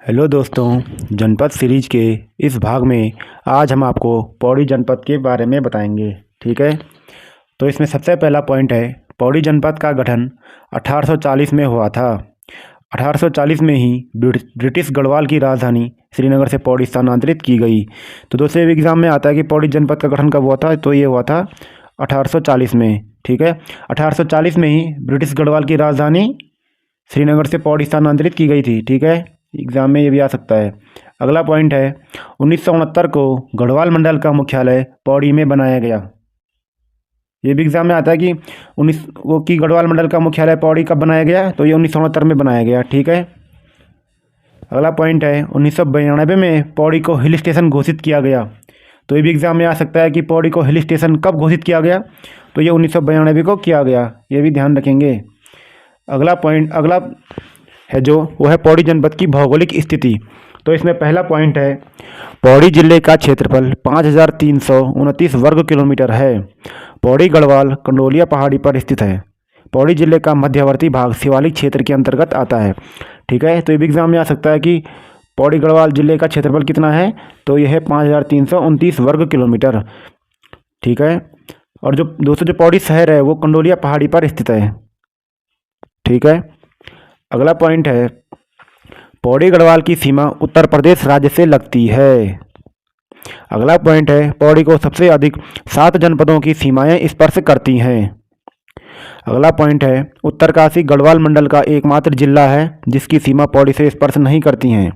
Hello दोस्तों, जनपद series के इस भाग में आज हम आपको पौड़ी जनपद के बारे में बताएंगे। ठीक है, तो इसमें सबसे पहला पॉइंट है, पौड़ी जनपद का गठन 1840 में हुआ था। 1840 में ही ब्रिटिश गढ़वाल की राजधानी श्रीनगर से पौड़ी स्थानांतरित की गई। तो दोस्तों ये एग्ज़ाम में आता है कि पौड़ी जनपद का गठन कब हुआ था, तो ये हुआ था 1840 में। ठीक है, 1840 में ही ब्रिटिश गढ़वाल की राजधानी श्रीनगर से पौड़ी स्थानांतरित की गई थी। ठीक है, एग्ज़ाम में ये भी आ सकता है। अगला पॉइंट है, 1969 को गढ़वाल मंडल का मुख्यालय पौड़ी में बनाया गया। ये भी एग्ज़ाम में आता है कि गढ़वाल मंडल का मुख्यालय पौड़ी कब बनाया गया, तो ये 1969 में बनाया गया। ठीक है, अगला पॉइंट है, 1992 में पौड़ी को हिल स्टेशन घोषित किया गया। तो ये भी एग्ज़ाम में आ सकता है कि पौड़ी को हिल स्टेशन कब घोषित किया गया, तो ये 1992 को किया गया। ये भी ध्यान रखेंगे। अगला है जो वो है पौड़ी जनपद की भौगोलिक स्थिति। तो इसमें पहला पॉइंट है, पौड़ी जिले का क्षेत्रफल 5329 वर्ग किलोमीटर है। पौड़ी गढ़वाल कंडोलिया पहाड़ी पर स्थित है। पौड़ी जिले का मध्यवर्ती भाग शिवालिक क्षेत्र के अंतर्गत आता है। ठीक है, तो ये भी एग्ज़ाम में आ सकता है कि पौड़ी गढ़वाल जिले का क्षेत्रफल कितना है, तो यह है 5329 वर्ग किलोमीटर। ठीक है, और जो दोस्तों जो पौड़ी शहर है वो कंडोलिया पहाड़ी पर स्थित है। ठीक है, अगला पॉइंट है, पौड़ी गढ़वाल की सीमा उत्तर प्रदेश राज्य से लगती है। अगला पॉइंट है, पौड़ी को सबसे अधिक 7 जनपदों की सीमाएं स्पर्श करती हैं। अगला पॉइंट है, उत्तरकाशी गढ़वाल मंडल का एकमात्र जिला है जिसकी सीमा पौड़ी से स्पर्श नहीं करती हैं।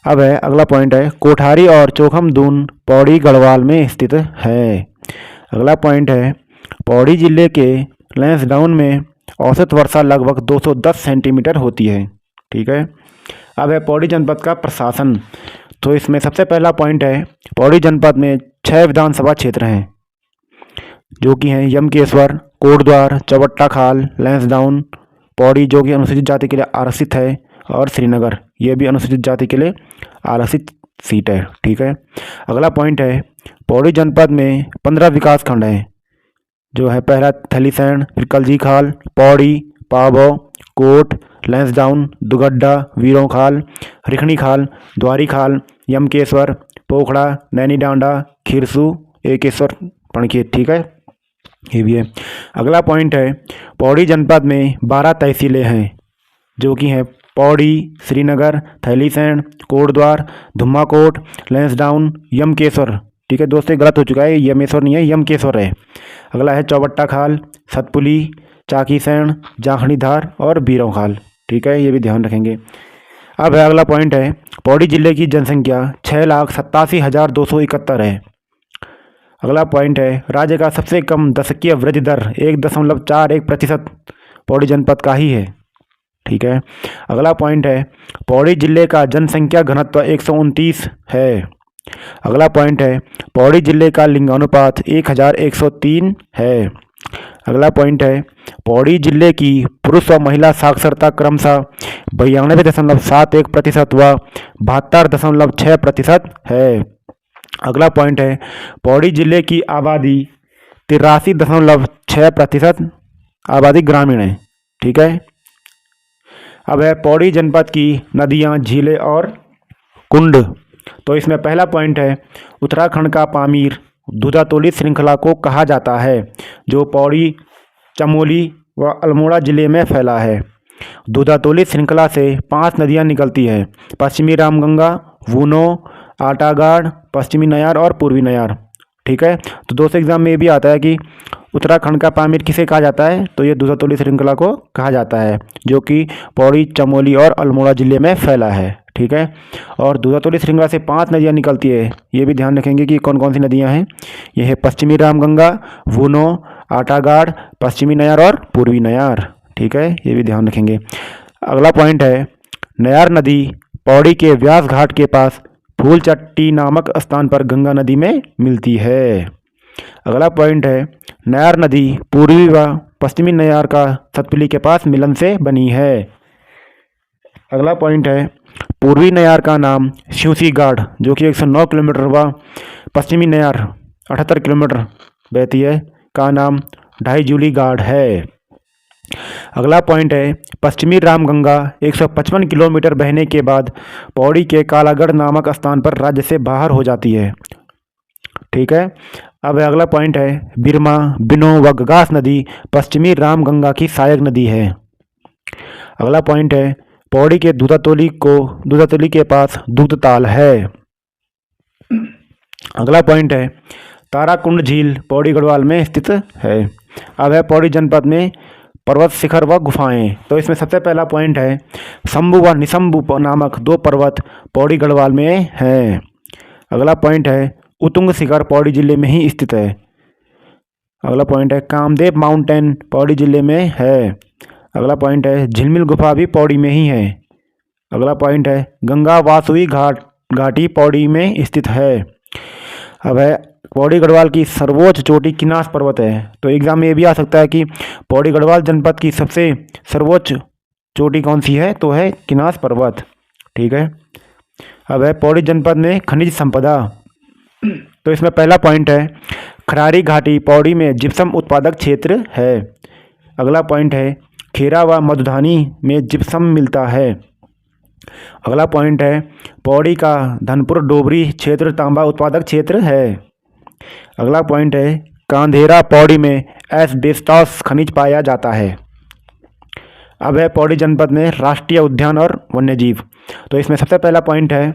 अब है अगला पॉइंट है, कोठारी और चोखमदून पौड़ी गढ़वाल में स्थित है। अगला पॉइंट है, पौड़ी जिले के लैंसडाउन में औसत वर्षा लगभग 210 सेंटीमीटर होती है। ठीक है, अब है पौड़ी जनपद का प्रशासन। तो इसमें सबसे पहला पॉइंट है, पौड़ी जनपद में 6 विधानसभा क्षेत्र हैं जो कि हैं यमकेश्वर, कोटद्वार, चौबट्टा खाल, लैंसडाउन, पौड़ी जो कि अनुसूचित जाति के लिए आरक्षित है, और श्रीनगर ये भी अनुसूचित जाति के लिए आरक्षित सीट है। ठीक है, अगला पॉइंट है, पौड़ी जनपद में 15 विकास खंड हैं जो है, पहला थलीसैंण, फिर कलजी खाल, पौड़ी, पाबौ, कोट, लैंसडाउन, दुगड्डा, वीरों खाल, रिखणी खाल, द्वारी खाल, यमकेश्वर, पोखड़ा, नैनी डांडा, खिरसू, एकेश्वर, पणखेत। ठीक है, ये भी है। अगला पॉइंट है, पौड़ी जनपद में 12 तहसीलें हैं जो कि हैं पौड़ी, श्रीनगर, थलीसैंण, कोटद्वार, धुम्माकोट, लैंसडाउन, यमकेश्वर। ठीक है दोस्तों, गलत हो चुका है, यमेश्वर नहीं है, यमकेश्वर है। अगला है चौबट्टा खाल, सतपुली, चाकीसैंण, जाखणीधार और बीरों खाल। ठीक है, ये भी ध्यान रखेंगे। अब है अगला पॉइंट है, पौड़ी जिले की जनसंख्या 6,87,271 है। अगला पॉइंट है, राज्य का सबसे कम दशकीय वृद्धि दर 1.41% पौड़ी जनपद का ही है। ठीक है, अगला पॉइंट है, पौड़ी जिले का जनसंख्या घनत्व 129 है। अगला पॉइंट है, पौड़ी जिले का लिंगानुपात 1103 है। अगला पॉइंट है, पौड़ी जिले की पुरुष व महिला साक्षरता क्रमशः 92.71% व 72.6% है। अगला पॉइंट है, पौड़ी जिले की आबादी 83.6% आबादी ग्रामीण है। ठीक है, अब है पौड़ी जनपद की नदियाँ, झीलें और कुंड। तो इसमें पहला पॉइंट है, उत्तराखंड का पामीर दूधातोली श्रृंखला को कहा जाता है जो पौड़ी, चमोली व अल्मोड़ा जिले में फैला है। दूधातोली श्रृंखला से 5 नदियां निकलती है, पश्चिमी रामगंगा, वूनो, आटागाड़, पश्चिमी नयार और पूर्वी नयार। ठीक है, तो दोस्तों एग्जाम में ये भी आता है कि उत्तराखंड का पामीर किसे कहा जाता है, तो ये दूधातोली श्रृंखला को कहा जाता है जो कि पौड़ी, चमोली और अल्मोड़ा जिले में फैला है। ठीक है, और दूधातोली श्रृंखला से 5 नदियाँ निकलती है, ये भी ध्यान रखेंगे कि कौन कौन सी नदियाँ हैं। ये है पश्चिमी रामगंगा, वूनो, आटागाड़, पश्चिमी नयार और पूर्वी नयार। ठीक है, ये भी ध्यान रखेंगे। अगला पॉइंट है, नयार नदी पौड़ी के व्यास घाट के पास फूलचट्टी नामक स्थान पर गंगा नदी में मिलती है। अगला पॉइंट है, नयार नदी पूर्वी व पश्चिमी नयार का सतपुली के पास मिलन से बनी है। अगला पॉइंट है, पूर्वी नयार का नाम शिवसी गाड़ जो कि 109 किलोमीटर व पश्चिमी नयार 78 किलोमीटर बहती है का नाम ढाई जूली गाड़ है। अगला पॉइंट है पश्चिमी रामगंगा 155 किलोमीटर बहने के बाद पौड़ी के कालागढ़ नामक स्थान पर राज्य से बाहर हो जाती है। ठीक है। अब अगला पॉइंट है बिरमा, बिनो व गगास नदी पश्चिमी रामगंगा की सहायक नदी है। अगला पॉइंट है पौड़ी के दूधातोली के पास दूधताल है। अगला पॉइंट है ताराकुंड झील पौड़ी गढ़वाल में स्थित है। अब है पौड़ी जनपद में पर्वत शिखर व गुफाएं। तो इसमें सबसे पहला पॉइंट है शंभु व निशंभु नामक दो पर्वत पौड़ी गढ़वाल में हैं। अगला पॉइंट है उतुंग शिखर पौड़ी जिले में ही स्थित है। अगला पॉइंट है कामदेव माउंटेन पौड़ी जिले में है। अगला पॉइंट है झिलमिल गुफा भी पौड़ी में ही है। अगला पॉइंट है गंगा वासुई घाटी पौड़ी में स्थित है। अब है पौड़ी गढ़वाल की सर्वोच्च चोटी किनास पर्वत है। तो एग्जाम में ये भी आ सकता है कि पौड़ी गढ़वाल जनपद की सबसे सर्वोच्च चोटी कौन सी है, तो है किनास पर्वत। ठीक है। अब है पौड़ी जनपद में खनिज संपदा। तो इसमें पहला पॉइंट है खरारी घाटी पौड़ी में जिप्सम उत्पादक क्षेत्र है। अगला पॉइंट है खेरा व मधुधानी में जिप्सम मिलता है। अगला पॉइंट है पौड़ी का धनपुर डोबरी क्षेत्र तांबा उत्पादक क्षेत्र है। अगला पॉइंट है कांधेरा पौड़ी में एस्बेस्टॉस खनिज पाया जाता है। अब है पौड़ी जनपद में राष्ट्रीय उद्यान और वन्यजीव। तो इसमें सबसे पहला पॉइंट है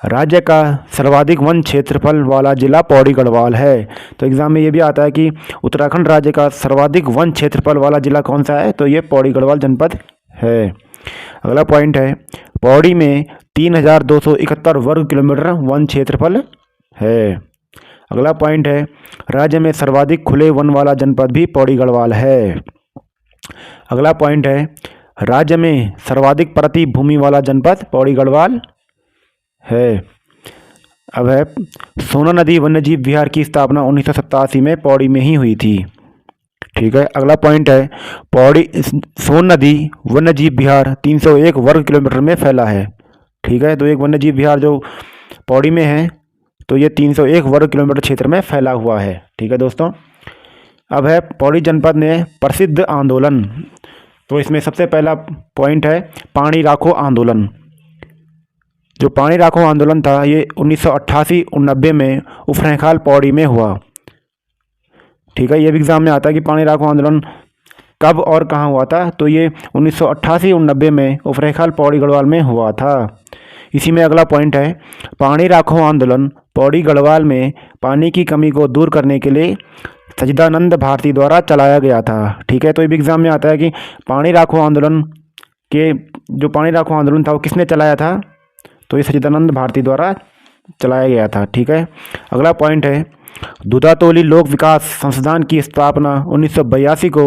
राज्य का सर्वाधिक वन क्षेत्रफल वाला जिला पौड़ी गढ़वाल है। तो एग्जाम में ये भी आता है कि उत्तराखंड राज्य का सर्वाधिक वन क्षेत्रफल वाला जिला कौन सा है, तो ये पौड़ी गढ़वाल जनपद है। अगला पॉइंट है पौड़ी में 3271 वर्ग किलोमीटर वन क्षेत्रफल है। अगला पॉइंट है राज्य में सर्वाधिक खुले वन वाला जनपद भी पौड़ी गढ़वाल है। अगला पॉइंट है राज्य में सर्वाधिक प्रति भूमि वाला जनपद पौड़ी गढ़वाल है। अब है सोना नदी वन्यजीव विहार की स्थापना 1987 में पौड़ी में ही हुई थी। ठीक है। अगला पॉइंट है पौड़ी सोन नदी वन्यजीव विहार 301 वर्ग किलोमीटर में फैला है। ठीक है। तो एक वन्यजीव विहार जो पौड़ी में है तो ये 301 वर्ग किलोमीटर क्षेत्र में फैला हुआ है। ठीक है दोस्तों। अब है पौड़ी जनपद में प्रसिद्ध आंदोलन। तो इसमें सबसे पहला पॉइंट है पानी राखो आंदोलन। जो पानी राखो आंदोलन था ये 1988-89 में उफरैंखाल पौड़ी में हुआ। ठीक है। ये भी एग्जाम में आता है कि पानी राखो आंदोलन कब और कहाँ हुआ था, तो ये 1988-89 में उफरैंखाल पौड़ी गढ़वाल में हुआ था। इसी में अगला पॉइंट है पानी राखो आंदोलन पौड़ी गढ़वाल में पानी की कमी को दूर करने के लिए सच्चिदानंद भारती द्वारा चलाया गया था। ठीक है। तो ये भी एग्जाम में आता है कि पानी राखो आंदोलन था वो किसने चलाया था, तो ये सच्चिदानंद भारती द्वारा चलाया गया था। ठीक है। अगला पॉइंट है दूधातोली लोक विकास संस्थान की स्थापना 1982 को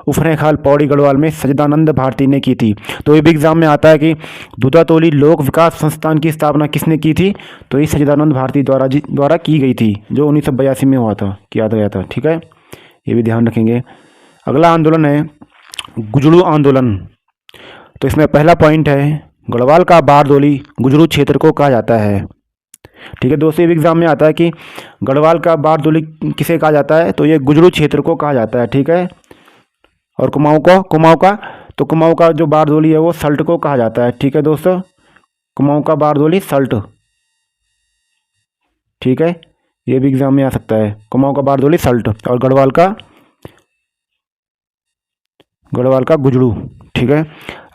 उफरैंखाल पौड़ी गढ़वाल में सच्चिदानंद भारती ने की थी। तो ये भी एग्जाम में आता है कि दूधातोली लोक विकास संस्थान की स्थापना किसने की थी, तो ये सच्चिदानंद भारती द्वारा की गई थी, जो 1982 में हुआ था, किया गया था। ठीक है। ये भी ध्यान रखेंगे। अगला आंदोलन है गुजरू आंदोलन। तो इसमें पहला पॉइंट है गढ़वाल का बारदोली गुजरू क्षेत्र को कहा जाता है। ठीक है दोस्तों। ये एग्जाम में आता है कि गढ़वाल का बारदोली किसे कहा जाता है, तो ये गुजरू क्षेत्र को कहा जाता है। ठीक है। और कुमाऊं का जो बारदोली है वो सल्ट को कहा जाता है। ठीक है दोस्तों। कुमाऊं का बारदोली सल्ट। ठीक है। ये भी एग्जाम में आ सकता है कुमाऊं का बारदोली सल्ट और गढ़वाल का गुजरू। ठीक है।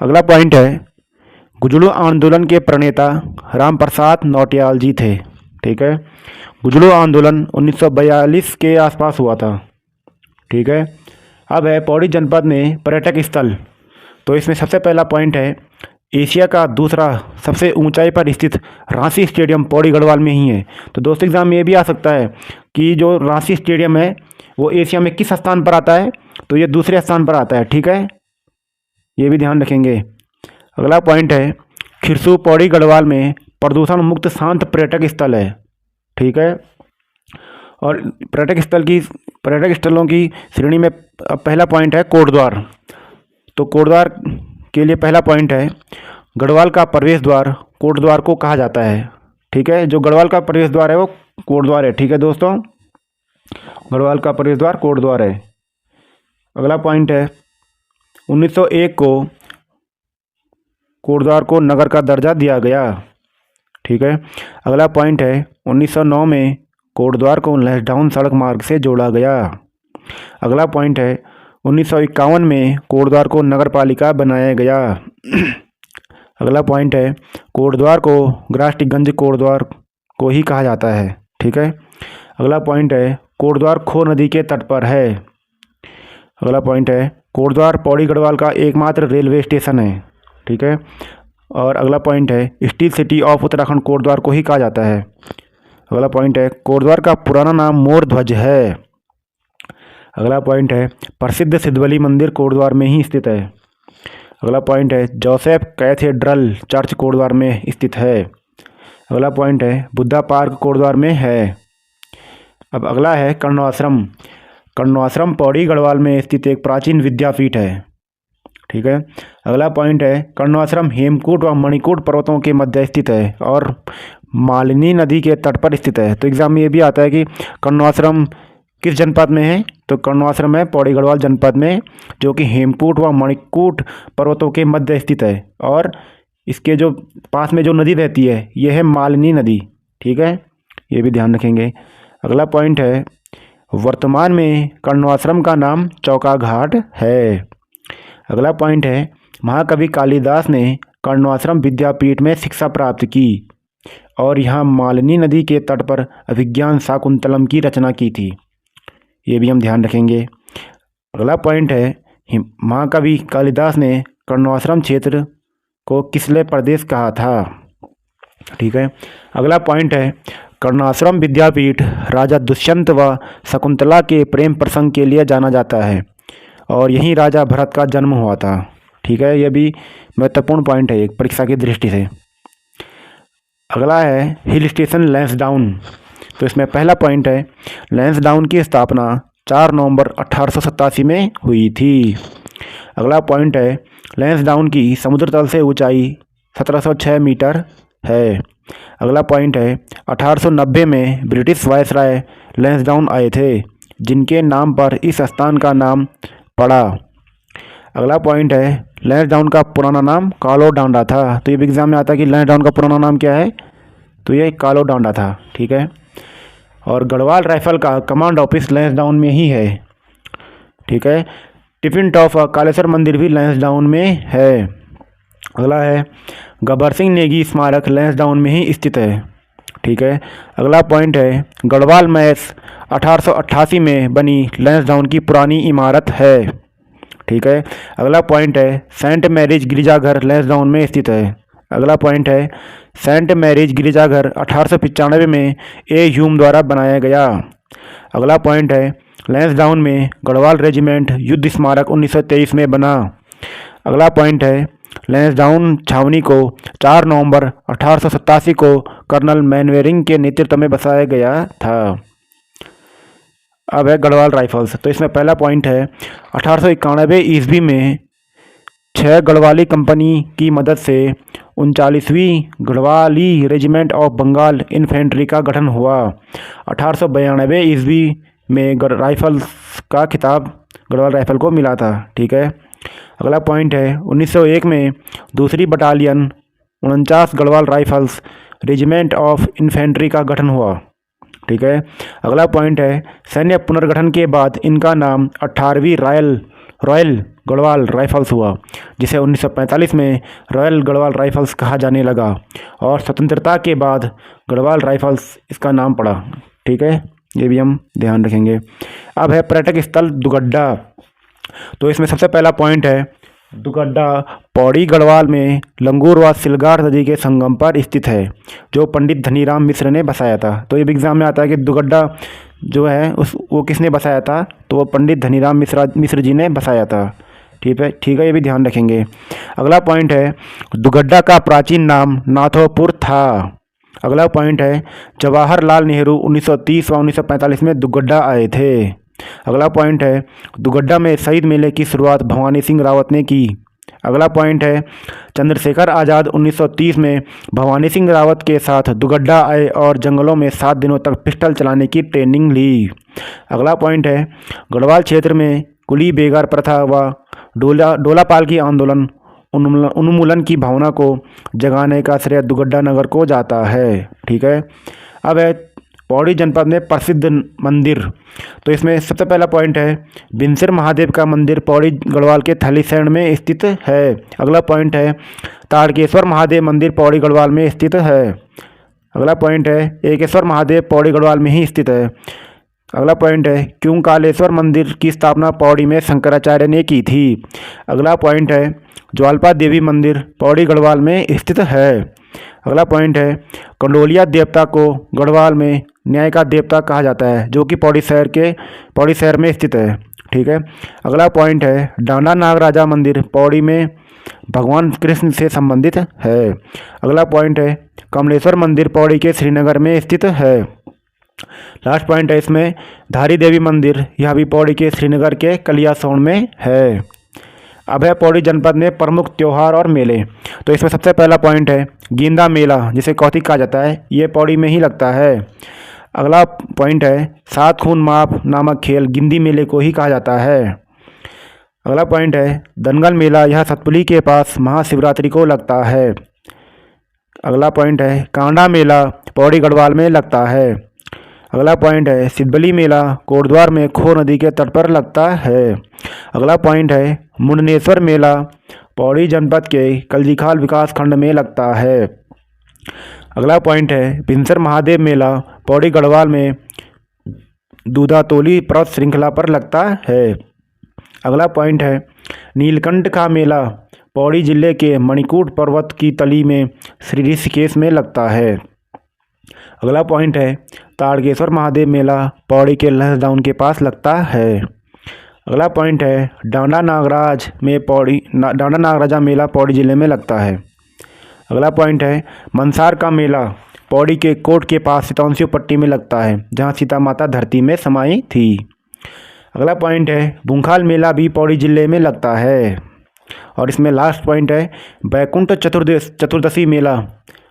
अगला पॉइंट है गुजरू आंदोलन के प्रणेता राम प्रसाद नौटियाल जी थे। ठीक है। गुजरू आंदोलन 1942 के आसपास हुआ था। ठीक है। अब है पौड़ी जनपद में पर्यटक स्थल। तो इसमें सबसे पहला पॉइंट है एशिया का दूसरा सबसे ऊंचाई पर स्थित रांसी स्टेडियम पौड़ी गढ़वाल में ही है। तो दोस्तों एग्जाम में ये भी आ सकता है कि जो रांसी स्टेडियम है वो एशिया में किस स्थान पर आता है, तो ये दूसरे स्थान पर आता है। ठीक है। ये भी ध्यान रखेंगे। अगला पॉइंट है खिरसू पौड़ी गढ़वाल में प्रदूषण मुक्त शांत पर्यटक स्थल है। ठीक है। और पर्यटक स्थलों की श्रेणी में पहला पॉइंट है कोटद्वार। तो कोटद्वार के लिए पहला पॉइंट है गढ़वाल का प्रवेश द्वार कोटद्वार को कहा जाता है। ठीक है। जो गढ़वाल का प्रवेश द्वार है वो कोटद्वार है। ठीक है दोस्तों। गढ़वाल का प्रवेश द्वार कोटद्वार है। अगला पॉइंट है 1901 को कोटद्वार को नगर का दर्जा दिया गया। ठीक है। अगला पॉइंट है 1909 में कोटद्वार को लैंसडाउन सड़क मार्ग से जोड़ा गया। अगला पॉइंट है 1951 में कोटद्वार को नगर पालिका बनाया गया। अगला पॉइंट है कोटद्वार को ग्रास्टिगंज कोटद्वार को ही कहा जाता है। ठीक है। अगला पॉइंट है कोटद्वार खो नदी के तट पर है। अगला पॉइंट है कोटद्वार पौड़ी गढ़वाल का एकमात्र रेलवे स्टेशन है। ठीक है। और अगला पॉइंट है steel city of Uttarakhand Kotdwar को ही कहा जाता है। अगला पॉइंट है कोटद्वार का पुराना नाम मोर ध्वज है। अगला पॉइंट है प्रसिद्ध सिद्धबली मंदिर कोटद्वार में ही स्थित है। अगला पॉइंट है जोसेफ कैथेड्रल चर्च कोटद्वार में स्थित है। अगला पॉइंट है बुद्धा पार्क कोटद्वार में है। अब अगला है कर्णवाश्रम। कर्णवाश्रम पौड़ी गढ़वाल में स्थित एक प्राचीन विद्यापीठ है। ठीक है। अगला पॉइंट है कर्णवाश्रम हेमकूट व मणिकूट पर्वतों के मध्य स्थित है और मालिनी नदी के तट पर स्थित है। तो एग्जाम में ये भी आता है कि कर्णवाश्रम किस जनपद में है, तो कर्णवाश्रम है पौड़ी गढ़वाल जनपद में, जो कि हेमकूट व मणिकूट पर्वतों के मध्य स्थित है और इसके जो पास में जो नदी बहती है ये है मालिनी नदी। ठीक है, ये भी ध्यान रखेंगे। अगला पॉइंट है वर्तमान में कर्णवाश्रम का नाम चौका घाट है। अगला पॉइंट है महाकवि कालिदास ने कर्णवाश्रम विद्यापीठ में शिक्षा प्राप्त की और यहाँ मालिनी नदी के तट पर अभिज्ञान शाकुंतलम की रचना की थी। ये भी हम ध्यान रखेंगे। अगला पॉइंट है महाकवि कालिदास ने कर्णवाश्रम क्षेत्र को किसले प्रदेश कहा था। ठीक है। अगला पॉइंट है कर्णाश्रम विद्यापीठ राजा दुष्यंत व शकुंतला के प्रेम प्रसंग के लिए जाना जाता है और यहीं राजा भरत का जन्म हुआ था। ठीक है, यह भी महत्वपूर्ण पॉइंट है एक परीक्षा की दृष्टि से। अगला है हिल स्टेशन लैंसडाउन। तो इसमें पहला पॉइंट है लैंसडाउन की स्थापना 4 नवंबर 1887 में हुई थी। अगला पॉइंट है लैंसडाउन की समुद्र तल से ऊंचाई 1706 मीटर है। अगला पॉइंट है 1890 में ब्रिटिश वायसराय लैंसडाउन आए थे जिनके नाम पर इस स्थान का नाम पड़ा। अगला पॉइंट है लैंसडाउन का पुराना नाम कालो डांडा था। तो ये भी एग्जाम में आता है कि लैंसडाउन का पुराना नाम क्या है, तो ये कालो डांडा था। ठीक है। और गढ़वाल राइफल का कमांड ऑफिस लैंसडाउन में ही है। ठीक है। टिफिन टॉप कालेश्वर मंदिर भी लैंसडाउन में है। अगला है गब्बर सिंह नेगी स्मारक लैंसडाउन में ही स्थित है। ठीक है। अगला पॉइंट है गढ़वाल मैस 1888 में बनी लैंसडाउन की पुरानी इमारत है। ठीक है। अगला पॉइंट है सेंट मैरिज गिरजाघर लैंसडाउन में स्थित है। अगला पॉइंट है सेंट मैरिज गिरजाघर 1895 में ए ह्यूम द्वारा बनाया गया। अगला पॉइंट है लैंसडाउन में गढ़वाल रेजिमेंट युद्ध स्मारक 1923 में बना। अगला पॉइंट है लैंसडाउन छावनी को 4 नवंबर 1887 को कर्नल मैनवेरिंग के नेतृत्व में बसाया गया था। अब है गढ़वाल राइफल्स। तो इसमें पहला पॉइंट है 1891 ईस्वी में 6 गढ़वाली कंपनी की मदद से 39वीं Garhwali regiment of Bengal infantry का गठन हुआ। 1892 ईस्वी में राइफल्स का खिताब गढ़वाल राइफल को मिला था। ठीक है। अगला पॉइंट है 1901 में दूसरी battalion 49 Garhwal rifles regiment of infantry का गठन हुआ। ठीक है। अगला पॉइंट है सैन्य पुनर्गठन के बाद इनका नाम 18वीं रॉयल गढ़वाल राइफल्स हुआ, जिसे 1945 में रॉयल गढ़वाल राइफल्स कहा जाने लगा और स्वतंत्रता के बाद गढ़वाल राइफल्स इसका नाम पड़ा। ठीक है, ये भी हम ध्यान रखेंगे। अब है पर्यटक स्थल दुगड्डा। तो इसमें सबसे पहला पॉइंट है दुगड्डा पौड़ी गढ़वाल में लंगूर व सिलगार नदी के संगम पर स्थित है, जो पंडित धनीराम मिश्र ने बसाया था। तो ये भी एग्जाम में आता है कि दुगड्डा जो है वो किसने बसाया था, तो वो पंडित धनीराम मिश्र जी ने बसाया था। ठीक है, ये भी ध्यान रखेंगे। अगला पॉइंट है दुगड्डा का प्राचीन नाम नाथोपुर था। अगला पॉइंट है जवाहरलाल नेहरू 1930 व 1945 में दुगड्डा आए थे। अगला पॉइंट है दुगड्डा में शहीद मेले की शुरुआत भवानी सिंह रावत ने की। अगला पॉइंट है चंद्रशेखर आज़ाद 1930 में भवानी सिंह रावत के साथ दुगड्डा आए और जंगलों में 7 दिनों तक पिस्टल चलाने की ट्रेनिंग ली। अगला पॉइंट है गढ़वाल क्षेत्र में कुली बेगार प्रथा व डोलापाल की आंदोलन उन्मूलन की भावना को जगाने का श्रेय दुगड्डा नगर को जाता है। ठीक है। अब है पौड़ी जनपद में प्रसिद्ध मंदिर। तो इसमें सबसे पहला पॉइंट है बिनसर महादेव का मंदिर पौड़ी गढ़वाल के थलीसैंण में स्थित है। अगला पॉइंट है ताड़केश्वर महादेव मंदिर पौड़ी गढ़वाल में स्थित है। अगला पॉइंट है एकेश्वर महादेव पौड़ी गढ़वाल में ही स्थित है। अगला पॉइंट है क्योंकालेश्वर मंदिर की स्थापना पौड़ी में शंकराचार्य ने की थी। अगला पॉइंट है ज्वालपा देवी मंदिर पौड़ी गढ़वाल में स्थित है। अगला पॉइंट है कंडोलिया देवता को गढ़वाल में न्याय का देवता कहा जाता है, जो कि पौड़ी शहर में स्थित है। ठीक है। अगला पॉइंट है डांडा नागराजा मंदिर पौड़ी में भगवान कृष्ण से संबंधित है। अगला पॉइंट है कमलेश्वर मंदिर पौड़ी के श्रीनगर में स्थित है। लास्ट पॉइंट है इसमें धारी देवी मंदिर, यह भी पौड़ी के श्रीनगर के कलियासोंड में है। अब है पौड़ी जनपद में प्रमुख त्यौहार और मेले। तो इसमें सबसे पहला पॉइंट है गेंदा मेला, जिसे कौतिक कहा जाता है, ये पौड़ी में ही लगता है। अगला पॉइंट है सात खून माप नामक खेल गिंदी मेले को ही कहा जाता है। अगला पॉइंट है दंगल मेला, यह सतपुली के पास महाशिवरात्रि को लगता है। अगला पॉइंट है कांडा मेला पौड़ी गढ़वाल में लगता है। अगला पॉइंट है सिद्धबली मेला कोटद्वार में खो नदी के तट पर लगता है। अगला पॉइंट है मुंडनेश्वर मेला पौड़ी जनपद के कलजीखाल विकास खंड में लगता है। अगला पॉइंट है बिनसर महादेव मेला पौड़ी गढ़वाल में दूधातोली पर्वत श्रृंखला पर लगता है। अगला पॉइंट है नीलकंठ का मेला पौड़ी जिले के मणिकूट पर्वत की तली में श्री ऋषिकेश में लगता है। अगला पॉइंट है ताड़केश्वर महादेव मेला पौड़ी के लहसदाउन के पास लगता है। अगला पॉइंट है डांडा नागराजा मेला पौड़ी जिले में लगता है। अगला पॉइंट है मंसार का मेला पौड़ी के कोट के पास सितौंसी पट्टी में लगता है, जहां सीता माता धरती में समाई थी। अगला पॉइंट है बुंखाल मेला भी पौड़ी जिले में लगता है। और इसमें लास्ट पॉइंट है बैकुंठ चतुर्दशी मेला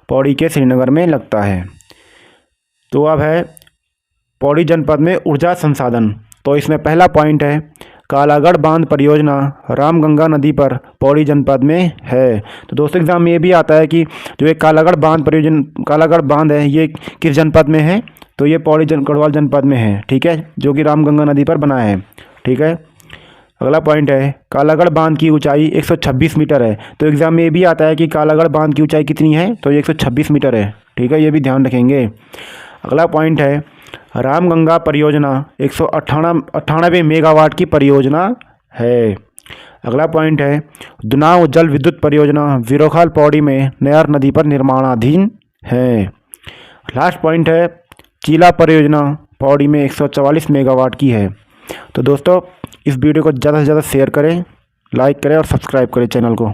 पौड़ी के श्रीनगर में लगता है। तो अब है पौड़ी जनपद में ऊर्जा संसाधन। तो इसमें पहला पॉइंट है कालागढ़ बांध परियोजना रामगंगा नदी पर पौड़ी जनपद में है। तो दोस्तों एग्जाम में ये भी आता है कि जो एक कालागढ़ बांध है ये किस जनपद में है, तो ये पौड़ी गढ़वाल जनपद में है। ठीक है, जो कि रामगंगा नदी पर बना है। ठीक है। अगला पॉइंट है कालागढ़ बांध की ऊंचाई 126 मीटर है। तो एग्जाम में ये भी आता है कि कालागढ़ बांध की ऊंचाई कितनी है, तो ये 126 मीटर है। ठीक है, ये भी ध्यान रखेंगे। अगला पॉइंट है रामगंगा परियोजना 198 मेगावाट की परियोजना है। अगला पॉइंट है दुनाव जल विद्युत परियोजना विरोखाल पौड़ी में नयार नदी पर निर्माणाधीन है। लास्ट पॉइंट है चीला परियोजना पौड़ी में 144 मेगावाट की है। तो दोस्तों इस वीडियो को ज़्यादा से ज़्यादा शेयर करें, लाइक करें और सब्सक्राइब करें चैनल को।